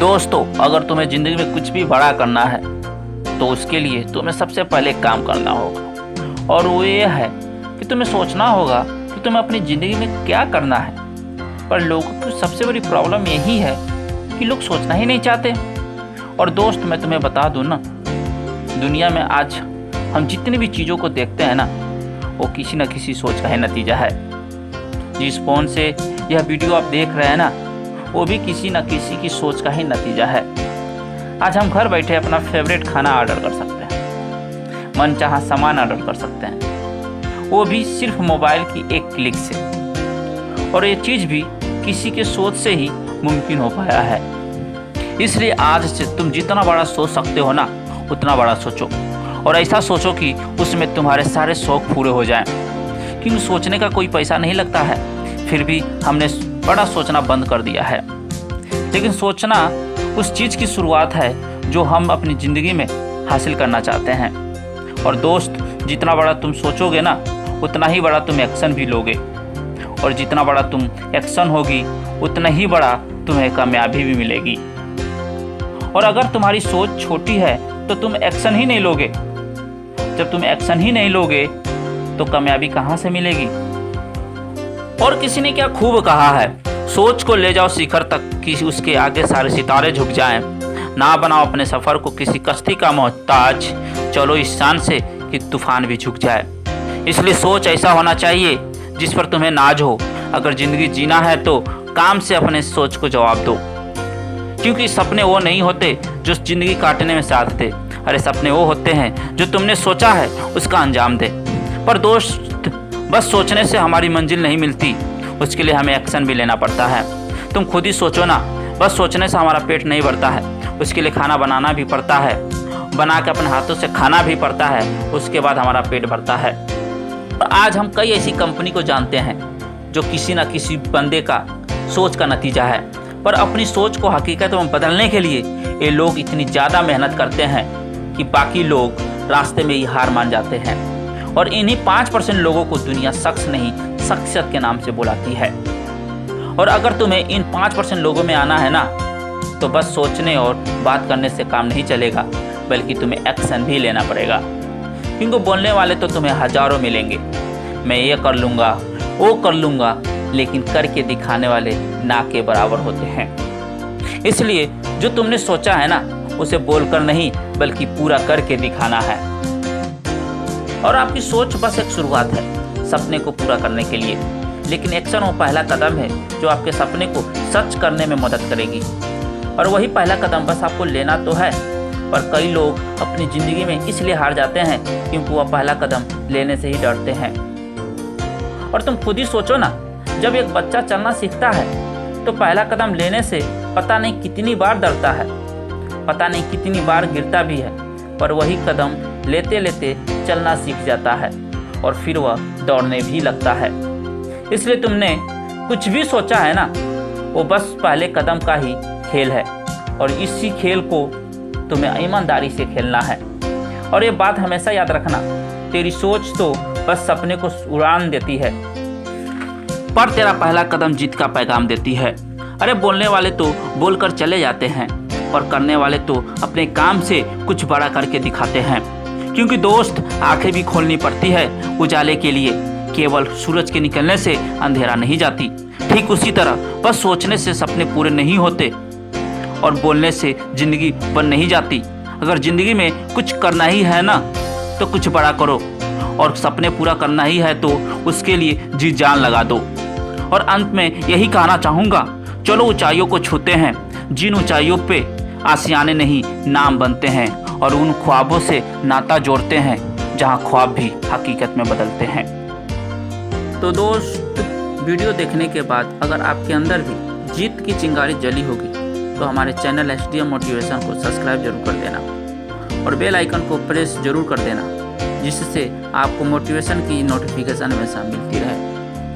दोस्तों, अगर तुम्हें ज़िंदगी में कुछ भी बड़ा करना है तो उसके लिए तुम्हें सबसे पहले एक काम करना होगा, और वो ये है कि तुम्हें सोचना होगा कि तुम्हें अपनी ज़िंदगी में क्या करना है। पर लोगों की सबसे बड़ी प्रॉब्लम यही है कि लोग सोचना ही नहीं चाहते। और दोस्त, मैं तुम्हें बता दूँ ना, दुनिया में आज हम जितनी भी चीज़ों को देखते हैं ना, वो किसी न किसी सोच का ही नतीजा है। जिस फ़ोन से यह वीडियो आप देख रहे हैं ना, वो भी किसी न किसी की सोच का ही नतीजा है। आज हम घर बैठे अपना फेवरेट खाना ऑर्डर कर सकते हैं, मनचाहा सामान ऑर्डर कर सकते हैं, वो भी सिर्फ मोबाइल की एक क्लिक से। और ये चीज़ भी किसी के सोच से ही मुमकिन हो पाया है। इसलिए आज से तुम जितना बड़ा सोच सकते हो ना, उतना बड़ा सोचो, और ऐसा सोचो कि उसमें तुम्हारे सारे शौक पूरे हो जाएं। क्योंकि सोचने का कोई पैसा नहीं लगता है, फिर भी हमने बड़ा सोचना बंद कर दिया है। लेकिन सोचना उस चीज़ की शुरुआत है जो हम अपनी ज़िंदगी में हासिल करना चाहते हैं। और दोस्त, जितना बड़ा तुम सोचोगे ना, उतना ही बड़ा तुम एक्शन भी लोगे, और जितना बड़ा तुम एक्शन होगी, उतना ही बड़ा तुम्हें कामयाबी भी मिलेगी। और अगर तुम्हारी सोच छोटी है तो तुम एक्शन ही नहीं लोगे। जब तुम एक्शन ही नहीं लोगे तो कामयाबी कहाँ से मिलेगी। और किसी ने क्या खूब कहा है, सोच को ले जाओ शिखर तक कि उसके आगे सारे सितारे झुक जाएं। ना बनाओ अपने सफ़र को किसी कश्ती का मोहताज, चलो इस शान से कि तूफान भी झुक जाए। इसलिए सोच ऐसा होना चाहिए जिस पर तुम्हें नाज हो। अगर ज़िंदगी जीना है तो काम से अपने सोच को जवाब दो, क्योंकि सपने वो नहीं होते जो ज़िंदगी काटने में साथ दे। अरे सपने वो होते हैं जो तुमने सोचा है उसका अंजाम दे। पर दोस्त, बस सोचने से हमारी मंजिल नहीं मिलती, उसके लिए हमें एक्शन भी लेना पड़ता है। तुम खुद ही सोचो ना, बस सोचने से हमारा पेट नहीं भरता है, उसके लिए खाना बनाना भी पड़ता है, बना के अपने हाथों से खाना भी पड़ता है, उसके बाद हमारा पेट भरता है। और आज हम कई ऐसी कंपनी को जानते हैं जो किसी न किसी बंदे का सोच का नतीजा है। पर अपनी सोच को हकीकत में बदलने के लिए ये लोग इतनी ज़्यादा मेहनत करते हैं कि बाकी लोग रास्ते में ही हार मान जाते हैं। और इन्हीं 5% लोगों को दुनिया शख्स नहीं, शख्सियत के नाम से बुलाती है। और अगर तुम्हें इन 5% लोगों में आना है ना, तो बस सोचने और बात करने से काम नहीं चलेगा, बल्कि तुम्हें एक्शन भी लेना पड़ेगा। क्योंकि बोलने वाले तो तुम्हें हजारों मिलेंगे, मैं ये कर लूँगा, वो कर लूँगा, लेकिन करके दिखाने वाले ना के बराबर होते हैं। इसलिए जो तुमने सोचा है ना, उसे बोलकर नहीं बल्कि पूरा करके दिखाना है। और आपकी सोच बस एक शुरुआत है सपने को पूरा करने के लिए, लेकिन एक्शन वो पहला कदम है जो आपके सपने को सच करने में मदद करेगी। और वही पहला कदम बस आपको लेना तो है। पर कई लोग अपनी ज़िंदगी में इसलिए हार जाते हैं क्योंकि वह पहला कदम लेने से ही डरते हैं। और तुम खुद ही सोचो ना, जब एक बच्चा चलना सीखता है तो पहला कदम लेने से पता नहीं कितनी बार डरता है, पता नहीं कितनी बार गिरता भी है, पर वही कदम लेते लेते चलना सीख जाता है और फिर वह दौड़ने भी लगता है। इसलिए तुमने कुछ भी सोचा है ना, वो बस पहले कदम का ही खेल है, और इसी खेल को तुम्हें ईमानदारी से खेलना है। और ये बात हमेशा याद रखना, तेरी सोच तो बस सपने को उड़ान देती है, पर तेरा पहला कदम जीत का पैगाम देती है। अरे बोलने वाले तो बोलकर चले जाते हैं, पर करने वाले तो अपने काम से कुछ बड़ा करके दिखाते हैं। क्योंकि दोस्त, आंखें भी खोलनी पड़ती है उजाले के लिए, केवल सूरज के निकलने से अंधेरा नहीं जाती। ठीक उसी तरह बस सोचने से सपने पूरे नहीं होते, और बोलने से जिंदगी बन नहीं जाती। अगर जिंदगी में कुछ करना ही है ना, तो कुछ बड़ा करो, और सपने पूरा करना ही है तो उसके लिए जी जान लगा दो। और अंत में यही कहना चाहूँगा, चलो ऊंचाइयों को छूते हैं, जिन ऊंचाइयों पे आशियाने नहीं नाम बनते हैं, और उन ख्वाबों से नाता जोड़ते हैं जहां ख्वाब भी हकीकत में बदलते हैं। तो दोस्त, वीडियो देखने के बाद अगर आपके अंदर भी जीत की चिंगारी जली होगी तो हमारे चैनल SDM मोटिवेशन को सब्सक्राइब जरूर कर देना, और बेल आइकन को प्रेस जरूर कर देना, जिससे आपको मोटिवेशन की नोटिफिकेशन हमेशा मिलती रहे।